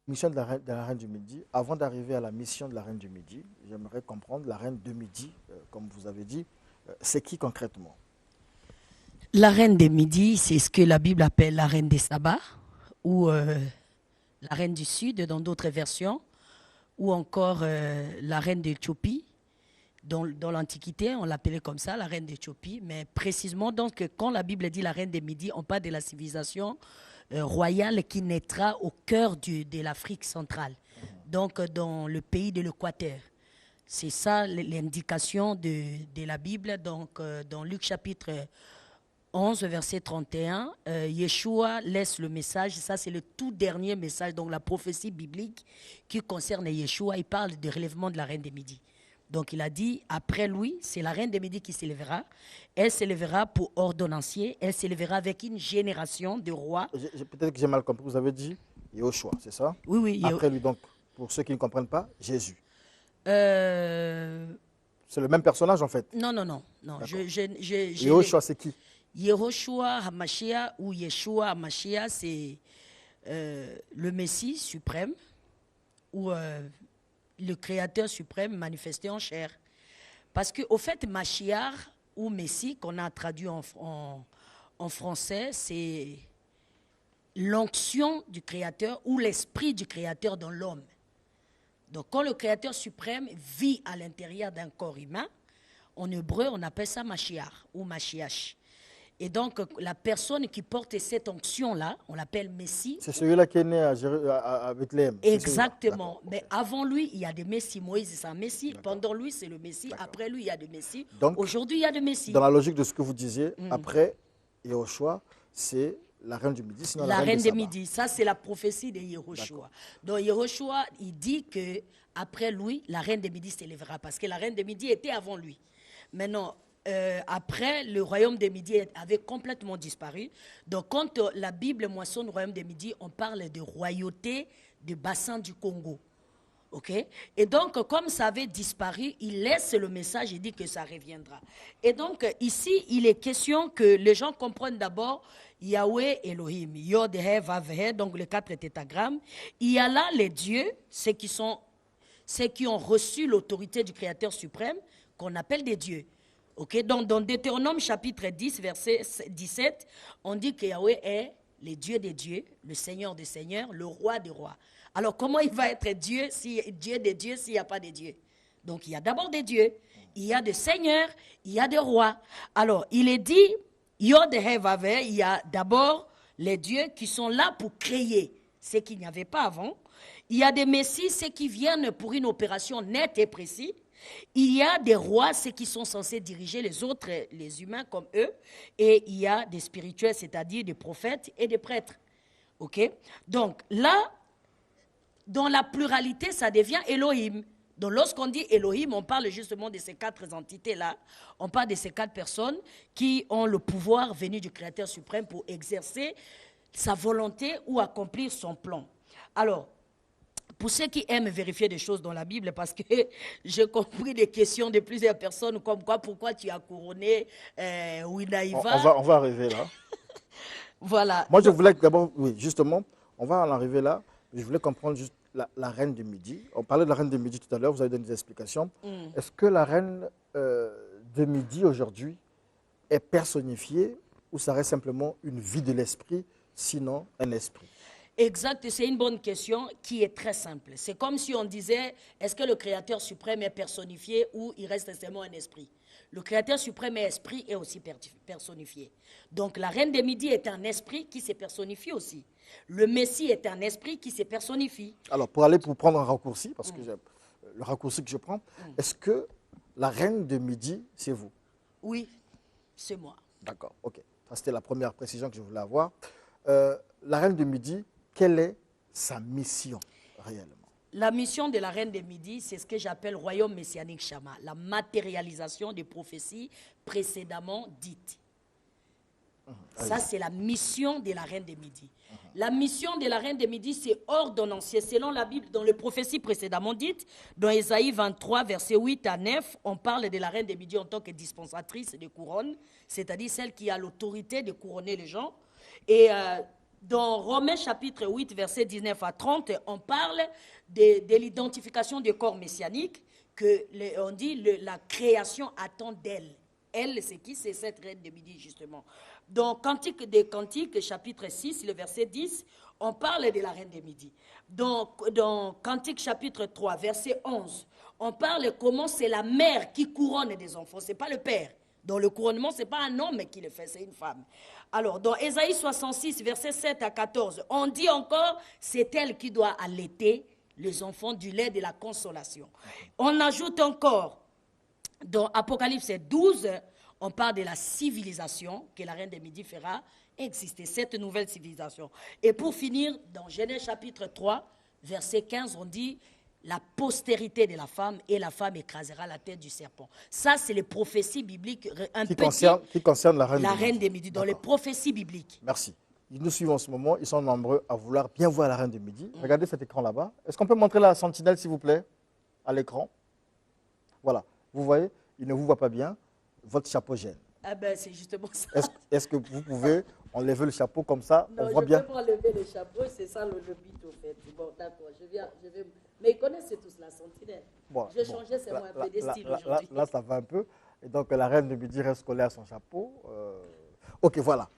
mission de la Reine du Midi. Avant d'arriver à la mission de la Reine du Midi, j'aimerais comprendre la Reine de Midi, comme vous avez dit, c'est qui concrètement? La reine des midis, c'est ce que la Bible appelle la reine des sabbats, ou la reine du Sud dans d'autres versions, ou encore la reine d'Éthiopie. Dans l'Antiquité, on l'appelait comme ça, la reine d'Éthiopie. Mais précisément, donc, quand la Bible dit la reine des midis, on parle de la civilisation royale qui naîtra au cœur de l'Afrique centrale, donc dans le pays de l'Équateur. C'est ça l'indication de la Bible. Donc, dans Luc chapitre 11, verset 31, Yeshua laisse le message. Ça, c'est le tout dernier message, donc la prophétie biblique qui concerne Yeshua. Il parle du relèvement de la reine des midis. Donc, il a dit, après lui, c'est la reine des midis qui s'élèvera. Elle s'élèvera pour ordonnancier. Elle s'élèvera avec une génération de rois. Peut-être que j'ai mal compris. Vous avez dit Yahushua, c'est ça? Oui, oui. Après lui, donc, pour ceux qui ne comprennent pas, Jésus. Euh, C'est le même personnage en fait. non, non, non. non. Yahushua, c'est qui? Yehoshua Hamashiach ou Yeshua Hamashiach, c'est le Messie suprême ou le Créateur suprême manifesté en chair. Parce qu'au fait, Mashiach ou Messie, qu'on a traduit en français, c'est l'onction du Créateur ou l'esprit du Créateur dans l'homme. Donc, quand le Créateur suprême vit à l'intérieur d'un corps humain, en hébreu, on appelle ça Mashiach ou Mashiach. Et donc, la personne qui porte cette onction-là, on l'appelle Messie. C'est celui-là qui est né à Bethléem. Exactement. Mais avant lui, il y a des Messies. Moïse, c'est un Messie. Pendant lui, c'est le Messie. Après lui, il y a des Messies. Aujourd'hui, il y a des Messies. Dans la logique de ce que vous disiez, après Yahushua, c'est la reine du Midi. Sinon la reine des Midi. Ça, c'est la prophétie de Yahushua. Donc, Yahushua, il dit que après lui, la reine des Midi s'élèvera. Parce que la reine des Midi était avant lui. Maintenant, après, le royaume des Midi avait complètement disparu. Donc, quand la Bible mentionne le royaume des Midi, on parle de royauté du bassin du Congo. OK? Et donc, comme ça avait disparu, il laisse le message et dit que ça reviendra. Et donc, ici, il est question que les gens comprennent d'abord Yahweh Elohim, Yod, He, Vav, He, donc les 4 tétagrammes. Il y a là les dieux, ceux qui ont reçu l'autorité du Créateur suprême, qu'on appelle des dieux. Okay? Donc, dans Deutéronome chapitre 10, verset 17, on dit que Yahweh est le Dieu des dieux, le Seigneur des seigneurs, le roi des rois. Alors, comment il va être Dieu des dieux s'il n'y a pas de dieux? Donc, il y a d'abord des dieux, il y a des seigneurs, il y a des rois. Alors, il est dit, Yod He Vav He, il y a d'abord les dieux qui sont là pour créer ce qu'il n'y avait pas avant. Il y a des messies, ceux qui viennent pour une opération nette et précise. Il y a des rois, ceux qui sont censés diriger les autres, les humains comme eux, et il y a des spirituels, c'est-à-dire des prophètes et des prêtres. OK? Donc là, dans la pluralité, ça devient Elohim. Donc lorsqu'on dit Elohim, on parle justement de ces 4 entités-là. On parle de ces 4 personnes qui ont le pouvoir venu du Créateur suprême pour exercer sa volonté ou accomplir son plan. Alors, pour ceux qui aiment vérifier des choses dans la Bible, parce que j'ai compris des questions de plusieurs personnes comme quoi, pourquoi tu as couronné Winaïva. On va arriver là. Voilà. Moi, je voulais d'abord, oui, justement, on va en arriver là. Je voulais comprendre juste la reine du Midi. On parlait de la reine du Midi tout à l'heure, vous avez donné des explications. Est-ce que la reine de Midi aujourd'hui est personnifiée ou ça reste simplement une vie de l'esprit, sinon un esprit? Exact, c'est une bonne question qui est très simple. C'est comme si on disait, est-ce que le Créateur suprême est personnifié ou il reste seulement un esprit? Le Créateur suprême est esprit et aussi personnifié. Donc la reine des midis est un esprit qui se personnifie aussi. Le Messie est un esprit qui se personnifie. Alors pour prendre un raccourci, parce que le raccourci que je prends, est-ce que la reine de Midi, c'est vous? Oui, c'est moi. D'accord, ok. Ça, c'était la première précision que je voulais avoir. La reine de Midi, quelle est sa mission réellement? La mission de la reine des Midi, c'est ce que j'appelle royaume messianique Shama, la matérialisation des prophéties précédemment dites. Ça, c'est la mission de la reine des Midi. La mission de la reine des Midi, c'est ordonnancier. Selon la Bible, dans les prophéties précédemment dites, dans Ésaïe 23, versets 8 à 9, on parle de la reine des Midi en tant que dispensatrice de couronne, c'est-à-dire celle qui a l'autorité de couronner les gens. Et Dans Romains chapitre 8, versets 19 à 30, on parle de l'identification du corps messianique, on dit la création attend d'elle. Elle, c'est qui? C'est cette reine de midi, justement. Dans Cantique des Cantiques, chapitre 6, le verset 10, on parle de la reine de midi. Dans Cantique chapitre 3, verset 11, on parle comment c'est la mère qui couronne des enfants, ce n'est pas le père. Dans le couronnement, ce n'est pas un homme qui le fait, c'est une femme. Alors, dans Ésaïe 66, versets 7 à 14, on dit encore, c'est elle qui doit allaiter les enfants du lait de la consolation. On ajoute encore, dans Apocalypse 12, on parle de la civilisation que la reine des Midi fera exister, cette nouvelle civilisation. Et pour finir, dans Genèse chapitre 3, verset 15, on dit la postérité de la femme et la femme écrasera la tête du serpent. Ça, c'est les prophéties bibliques qui concernent la reine des Midi, dans les prophéties bibliques. Merci. Nous suivons en ce moment, ils sont nombreux à vouloir bien voir la reine des Midi. Regardez cet écran là-bas. Est-ce qu'on peut montrer la sentinelle, s'il vous plaît, à l'écran? Voilà. Vous voyez, il ne vous voit pas bien. Votre chapeau gêne. Ah ben, c'est justement ça. Est-ce que vous pouvez enlever le chapeau comme ça? Non, on voit bien. Non, je ne peux pas enlever le chapeau, c'est ça le but au fait. Bon, d'accord, je vais... Mais ils connaissent tous la sentinelle. Bon, je changeais seulement un peu de style aujourd'hui. Là, ça va un peu. Et donc, la reine de Midi reste collée à son chapeau. Ok, voilà.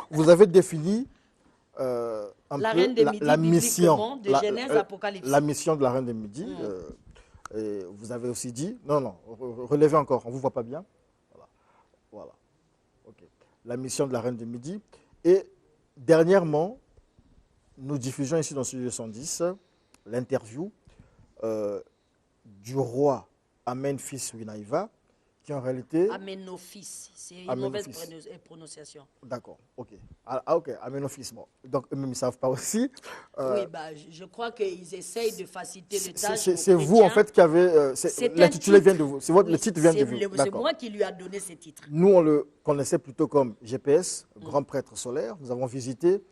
Vous avez défini la reine de Midi, la mission de Genèse, Apocalypse. La mission de la reine de Midi. Et vous avez aussi dit, non, relevez encore, on ne vous voit pas bien. Voilà. Okay. La mission de la reine de Midi. Et dernièrement, nous diffusions ici dans Studio 110 l'interview du roi Amenphis Winaiva, qui en réalité... Amenophis, c'est une mauvaise prononciation. D'accord, ok. Ok, Amenophis, bon. Donc eux-mêmes, ils ne savent pas aussi. Oui, je crois qu'ils essayent de faciliter le tâche. C'est vous, en fait, qui avez... L'intitulé vient de vous. Le titre vient de vous. C'est moi qui lui a donné ce titre. Nous, on le connaissait plutôt comme GPS, grand prêtre solaire. Nous avons visité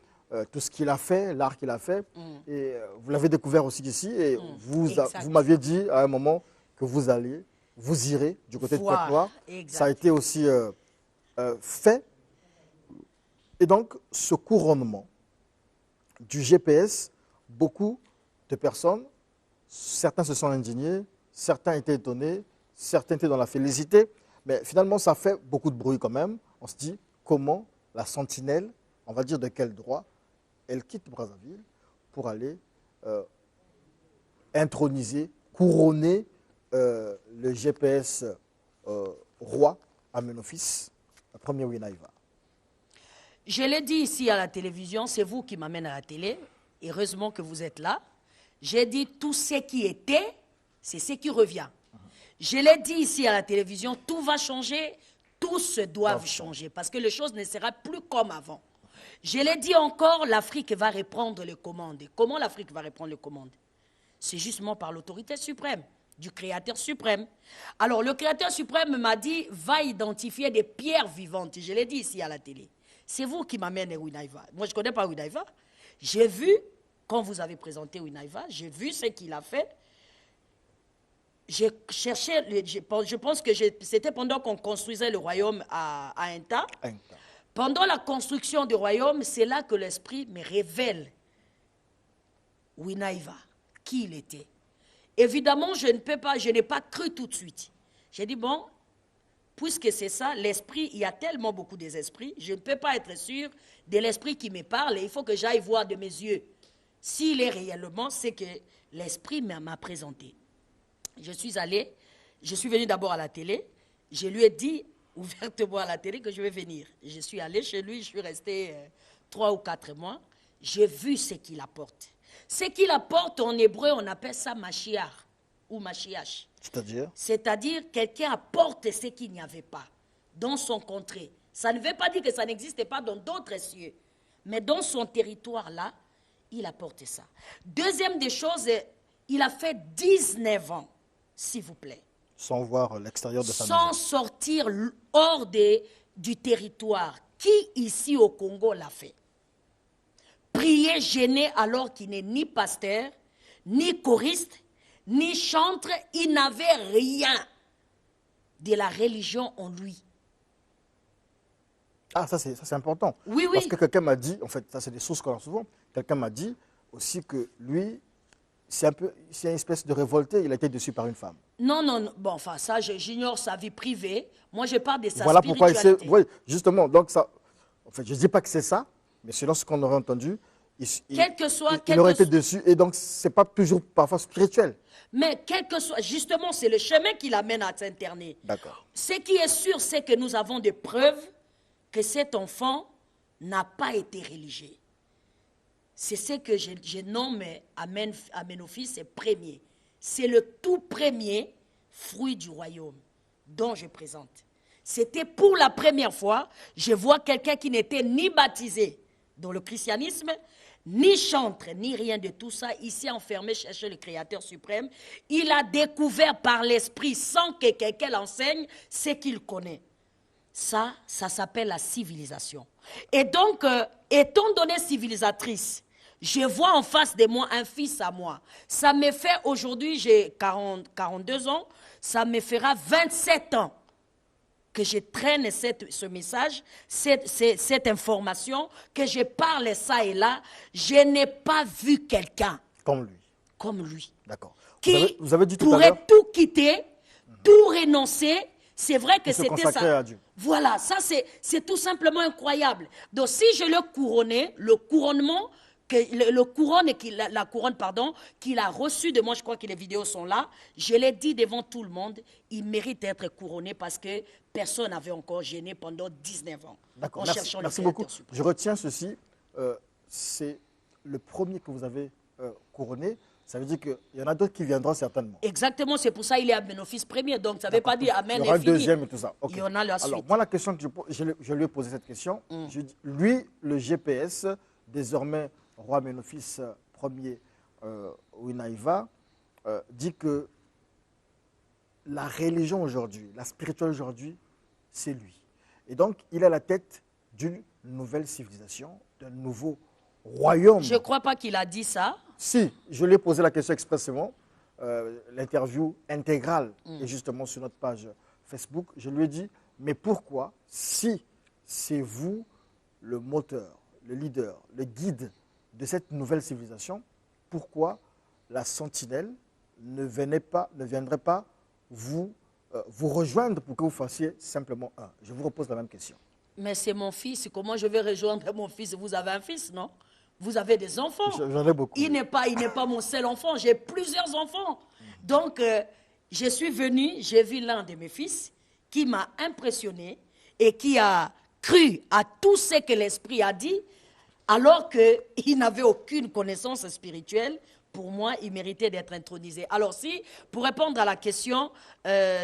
tout ce qu'il a fait, l'art qu'il a fait. Et vous l'avez découvert aussi ici. Et vous m'aviez dit à un moment que vous irez du côté de Pointe-Noire. Ça a été aussi fait. Et donc, ce couronnement du GPS, beaucoup de personnes, certains se sont indignés, certains étaient étonnés, certains étaient dans la félicité, mais finalement, ça fait beaucoup de bruit quand même. On se dit, comment la sentinelle, on va dire de quel droit, elle quitte Brazzaville pour aller introniser, couronner le GPS roi Amenophis, le premier Winaiva. Je l'ai dit ici à la télévision, c'est vous qui m'amènez à la télé. Heureusement que vous êtes là. J'ai dit tout ce qui était, c'est ce qui revient. Je l'ai dit ici à la télévision, tout va changer, tous doivent changer, parce que les choses ne seront plus comme avant. Je l'ai dit encore, l'Afrique va reprendre les commandes. Comment l'Afrique va reprendre les commandes? C'est justement par l'autorité suprême, du Créateur suprême. Alors, le Créateur suprême m'a dit, va identifier des pierres vivantes. Je l'ai dit ici à la télé. C'est vous qui m'amènez Winaiva. Moi, je ne connais pas Winaiva. J'ai vu, quand vous avez présenté Winaiva, j'ai vu ce qu'il a fait. J'ai cherché, je pense que c'était pendant qu'on construisait le royaume à Inta. Pendant la construction du royaume, c'est là que l'Esprit me révèle Winaiva, qui il était. Évidemment, je n'ai pas cru tout de suite. J'ai dit, bon, puisque c'est ça, l'esprit, il y a tellement beaucoup des esprits, je ne peux pas être sûr de l'esprit qui me parle, et il faut que j'aille voir de mes yeux. S'il est réellement, c'est que l'esprit m'a présenté. Je suis venu d'abord à la télé, je lui ai dit ouvertement à la télé que je vais venir. Je suis allé chez lui, je suis resté 3 ou 4 mois, j'ai vu ce qu'il apporte. Ce qu'il apporte en hébreu, on appelle ça Mashiach ou Mashiach. C'est-à-dire quelqu'un apporte ce qu'il n'y avait pas dans son contrée. Ça ne veut pas dire que ça n'existait pas dans d'autres cieux, mais dans son territoire-là, il apporte ça. Deuxième des choses, il a fait 19 ans, s'il vous plaît. Sans voir l'extérieur de sa maison. Sans sortir hors du territoire. Qui ici au Congo l'a fait? Prier gêné alors qu'il n'est ni pasteur, ni choriste, ni chantre, il n'avait rien de la religion en lui. Ah, ça c'est important. Oui, Parce oui. que quelqu'un m'a dit, en fait, ça c'est des sources qu'on a souvent, quelqu'un m'a dit aussi que lui, c'est une espèce de révolté, il a été déçu par une femme. Non, non, non. Bon, enfin, ça, j'ignore sa vie privée. Moi, je parle de sa Voilà pourquoi spiritualité. oui, justement, donc ça, en fait, je ne dis pas que c'est ça, mais selon ce qu'on aurait entendu, Quel que soit, il aurait été déçu, et donc ce n'est pas toujours parfois spirituel. mais quel que soit, justement, c'est le chemin qui l'amène à s'interner. D'accord. Ce qui est sûr, c'est que nous avons des preuves que cet enfant n'a pas été religieux. C'est ce que je nomme Amenophis, c'est premier. C'est le tout premier fruit du royaume dont je présente. C'était pour la première fois, je vois quelqu'un qui n'était ni baptisé dans le christianisme, ni chantre, ni rien de tout ça, ici enfermé chercher le Créateur suprême. Il a découvert par l'esprit, sans que quelqu'un l'enseigne, ce qu'il connaît. Ça s'appelle la civilisation. Et donc, étant donné civilisatrice, je vois en face de moi un fils à moi. Ça me fait, aujourd'hui, j'ai 42 ans, ça me fera 27 ans que je traîne ce message, cette information, que je parle ça et là. Je n'ai pas vu quelqu'un Comme lui. D'accord. qui Vous avez dit tout à l'heure, pourrait tout quitter, tout renoncer. C'est vrai que se c'était consacrer ça. à Dieu. Voilà, ça c'est tout simplement incroyable. Donc si je le couronnais, le couronnement, la couronne, pardon, qu'il a reçue de moi, je crois que les vidéos sont là, je l'ai dit devant tout le monde, il mérite d'être couronné parce que personne n'avait encore gêné pendant 19 ans. D'accord, En merci, cherchant le merci Créateur beaucoup. suprême. Je retiens ceci, c'est le premier que vous avez couronné. Ça veut dire qu'il y en a d'autres qui viendront certainement. Exactement, c'est pour ça qu'il est Amenophis premier. Donc ça ne veut pas dire Amen Il y aura est un fini. deuxième et tout ça. Ok. Il y en a la Alors, suite. moi, la question que je lui ai posé cette question, je dis, lui, le GPS, désormais roi Amenophis Ier Winaïva, dit que la religion aujourd'hui, la spiritualité aujourd'hui, c'est lui. Et donc, il est à la tête d'une nouvelle civilisation, d'un nouveau royaume. Je ne crois pas qu'il a dit ça. Si, je lui ai posé la question expressément, l'interview intégrale est justement sur notre page Facebook. Je lui ai dit, mais pourquoi, si c'est vous le moteur, le leader, le guide de cette nouvelle civilisation, pourquoi la sentinelle ne viendrait pas vous rejoindre pour que vous fassiez simplement un? Je vous repose la même question. Mais c'est mon fils. Comment je vais rejoindre mon fils? Vous avez un fils, non? Vous avez des enfants. J'en ai beaucoup. Il n'est pas mon seul enfant. J'ai plusieurs enfants. Donc, je suis venu, j'ai vu l'un de mes fils qui m'a impressionné et qui a cru à tout ce que l'Esprit a dit, alors qu'il n'avait aucune connaissance spirituelle. Pour moi, il méritait d'être intronisé. Alors, pour répondre à la question,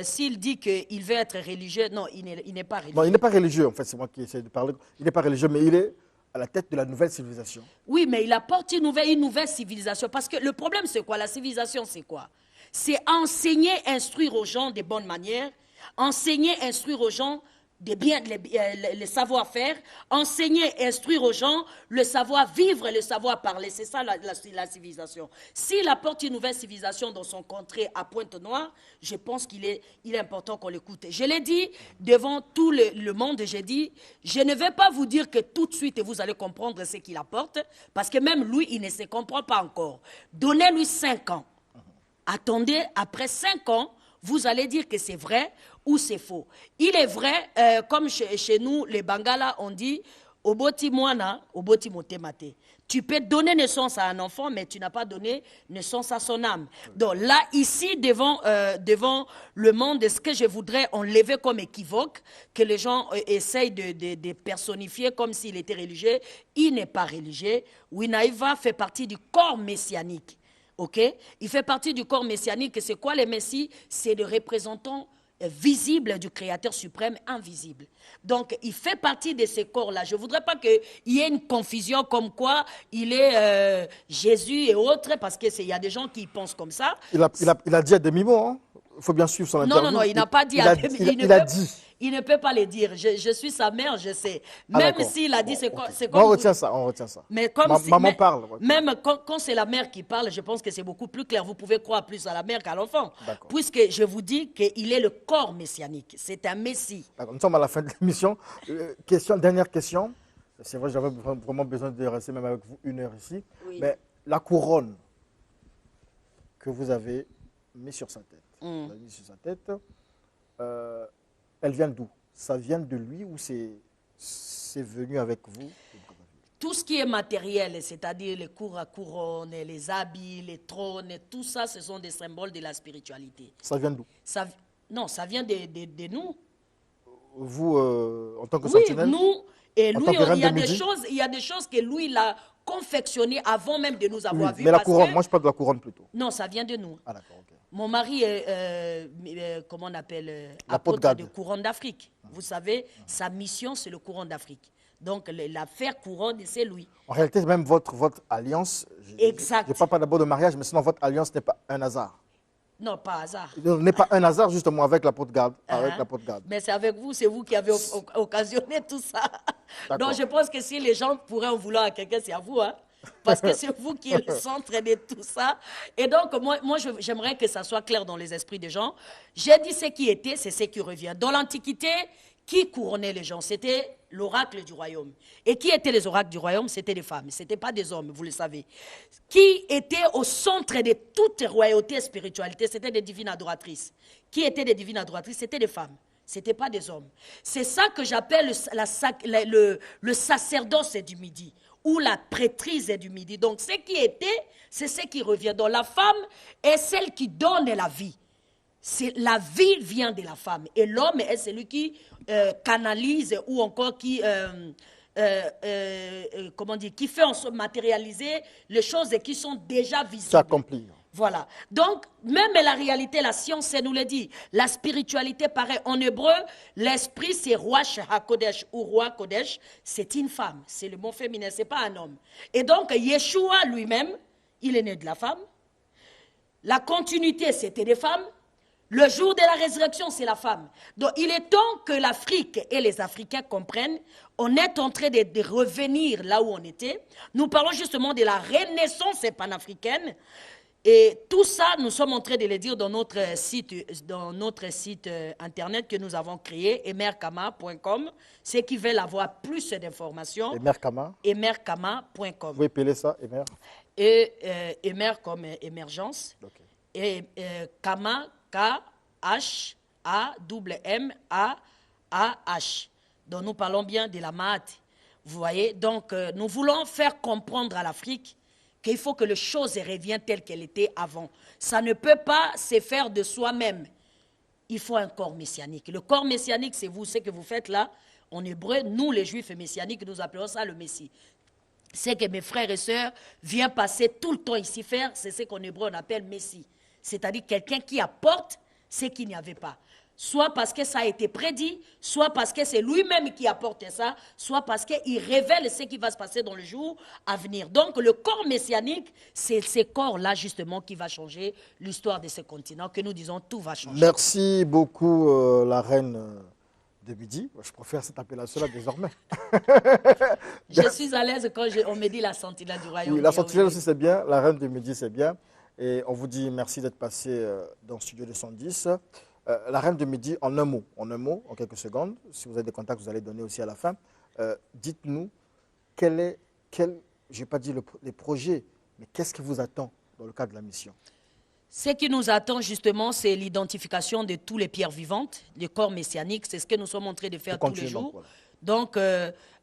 s'il dit qu'il veut être religieux, non, il n'est pas religieux. Non, il n'est pas religieux, en fait, c'est moi qui essaie de parler. Il n'est pas religieux, mais il est à la tête de la nouvelle civilisation. Oui, mais il apporte une nouvelle civilisation. Parce que le problème, c'est quoi? La civilisation, c'est quoi? C'est enseigner, instruire aux gens de bonnes manières, enseigner, instruire aux gens le savoir-faire, enseigner, instruire aux gens le savoir-vivre et le savoir-parler. C'est ça la civilisation. S'il apporte une nouvelle civilisation dans son contrée à Pointe-Noire, je pense qu'il est important qu'on l'écoute. Je l'ai dit devant tout le monde, j'ai dit, je ne vais pas vous dire que tout de suite vous allez comprendre ce qu'il apporte, parce que même lui, il ne se comprend pas encore. Donnez-lui 5 ans. Attendez, après 5 ans, vous allez dire que c'est vrai ou c'est faux. Il est vrai, comme chez nous, les Bangala, on dit « Oboti moana, oboti motemate ». Tu peux donner naissance à un enfant, mais tu n'as pas donné naissance à son âme. Donc là, ici, devant le monde, ce que je voudrais enlever comme équivoque, que les gens essayent de personnifier comme s'il était religieux, il n'est pas religieux. Winaïva fait partie du corps messianique. Okay? Il fait partie du corps messianique. C'est quoi le Messie? C'est le représentant visible du Créateur suprême, invisible. Donc, il fait partie de ces corps-là. Je ne voudrais pas qu'il y ait une confusion comme quoi il est Jésus et autres, parce qu'il y a des gens qui pensent comme ça. Il a dit à demi-mot, hein. Il faut bien suivre son interview. Non, il n'a pas dit il a dit. Il ne peut pas le dire. Je suis sa mère, je sais. Ah, Même d'accord. s'il a dit, Bon, c'est ok. comme On retient ça, on retient ça. Mais comme Maman parle. Ok. Même quand c'est la mère qui parle, je pense que c'est beaucoup plus clair. Vous pouvez croire plus à la mère qu'à l'enfant. D'accord. Puisque je vous dis qu'il est le corps messianique. C'est un messie. D'accord. Nous sommes à la fin de l'émission. Dernière question. C'est vrai, j'avais vraiment besoin de rester même avec vous 1 heure ici. Oui. Mais la couronne que vous avez mise sur sa tête, vous avez mis sur sa tête, elle vient d'où? Ça vient de lui ou c'est venu avec vous? Tout ce qui est matériel, c'est-à-dire les cours à couronne, les habits, les trônes, tout ça, ce sont des symboles de la spiritualité. Ça vient d'où? Non, ça vient de nous. Vous, en tant que Oui, sentinelle? nous, et En lui, tant que reine il y a de des midi? choses, il y a des choses que lui, il a confectionnées avant même de nous avoir Oui, vus. mais la parce couronne, que- moi je parle de la couronne plutôt. Non, ça vient de nous. Ah d'accord, ok. Mon mari est, comment on appelle, L'apôtre apôtre Gad. de couronne d'Afrique. Vous savez, sa mission, c'est le couronne d'Afrique. Donc, l'affaire couronne, c'est lui. En réalité, même votre alliance, Exact. je ne parle pas d'abord de mariage, mais sinon votre alliance n'est pas un hasard. Non, pas hasard. Ce n'est pas un hasard justement avec l'apôtre Gad. Hein? Mais c'est avec vous, c'est vous qui avez occasionné tout ça. D'accord. Donc, je pense que si les gens pourraient en vouloir à quelqu'un, c'est à vous, hein? Parce que c'est vous qui êtes le centre de tout ça. Et donc, moi j'aimerais que ça soit clair dans les esprits des gens. J'ai dit ce qui était, c'est ce qui revient. Dans l'Antiquité, qui couronnait les gens? C'était l'oracle du royaume. Et qui étaient les oracles du royaume? C'était des femmes, ce n'était pas des hommes, vous le savez. Qui était au centre de toute royauté et spiritualité? C'était des divines adoratrices. Qui étaient des divines adoratrices? C'était des femmes. Ce n'était pas des hommes. C'est ça que j'appelle le sacerdoce du midi ou la prêtrise du midi. Donc, ce qui était, c'est ce qui revient. Donc, la femme est celle qui donne la vie. La vie vient de la femme. Et l'homme est celui qui canalise ou encore qui, comment dire, qui fait en sorte matérialiser les choses qui sont déjà visibles. C'est accompli. Voilà. Donc, même la réalité, la science, elle nous le dit. La spiritualité, pareil. En hébreu, l'esprit, c'est Ruach HaKodesh ou Roi Kodesh. C'est une femme. C'est le mot féminin, ce n'est pas un homme. Et donc, Yeshua lui-même, il est né de la femme. La continuité, c'était des femmes. Le jour de la résurrection, c'est la femme. Donc, il est temps que l'Afrique et les Africains comprennent. On est en train de revenir là où on était. Nous parlons justement de la renaissance panafricaine. Et tout ça, nous sommes en train de le dire dans notre site internet que nous avons créé, emerkama.com. Ceux qui veulent avoir plus d'informations, Emerkama. emerkama.com. Vous pouvez appeler ça, Emer? Et Emer comme émergence. Okay. Et Kama, K-H-A-M-M-A-A-H. Donc nous parlons bien de la Maat. Vous voyez, donc nous voulons faire comprendre à l'Afrique qu'il faut que les choses reviennent telles qu'elles étaient avant. Ça ne peut pas se faire de soi-même. Il faut un corps messianique. Le corps messianique, c'est vous, ce que vous faites là. En hébreu, nous, les juifs messianiques, nous appelons ça le Messie. C'est que mes frères et sœurs viennent passer tout le temps ici faire, c'est ce qu'en hébreu on appelle Messie. C'est-à-dire quelqu'un qui apporte ce qu'il n'y avait pas. Soit parce que ça a été prédit, soit parce que c'est lui-même qui apporte ça, soit parce qu'il révèle ce qui va se passer dans le jour à venir. Donc le corps messianique, c'est ce corps-là justement qui va changer l'histoire de ce continent, que nous disons tout va changer. Merci beaucoup la reine de midi. Je préfère cette appellation-là désormais. Je suis à l'aise quand on me dit la sentinelle du royaume. Oui, la sentinelle aussi c'est bien, la reine de midi c'est bien. Et on vous dit merci d'être passé dans le studio 210. La reine de midi, en un mot, en quelques secondes, si vous avez des contacts, vous allez donner aussi à la fin. Dites-nous, je ne vais pas dire les projets, mais qu'est-ce qui vous attend dans le cadre de la mission? Ce qui nous attend justement, c'est l'identification de toutes les pierres vivantes, les corps messianiques. C'est ce que nous sommes en train de faire tous les jours. Voilà. Donc,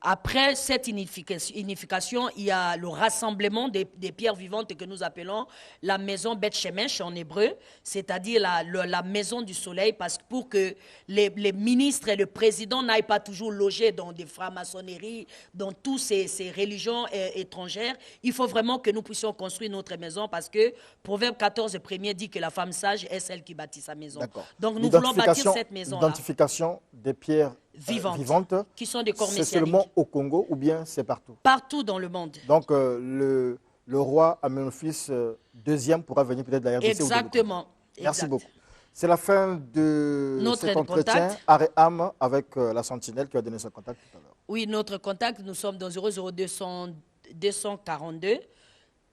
après cette unification, il y a le rassemblement des pierres vivantes que nous appelons la maison Beth Shemesh en hébreu, c'est-à-dire la maison du soleil, parce que pour que les ministres et le président n'aillent pas toujours loger dans des francs-maçonneries, dans toutes ces religions étrangères, il faut vraiment que nous puissions construire notre maison, parce que Proverbe 14, premier dit que la femme sage est celle qui bâtit sa maison. Donc, nous voulons bâtir cette maison-là. L'identification des pierres vivantes, qui sont des corps messianiques. C'est seulement au Congo ou bien c'est partout? Partout dans le monde. Donc le roi Amenophis II pourra venir peut-être de la RDC. Exactement. Merci beaucoup. C'est la fin de Notre cet entretien contact. Aréam avec la Sentinelle qui a donné son contact tout à l'heure. Oui, notre contact, nous sommes dans 00242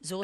0...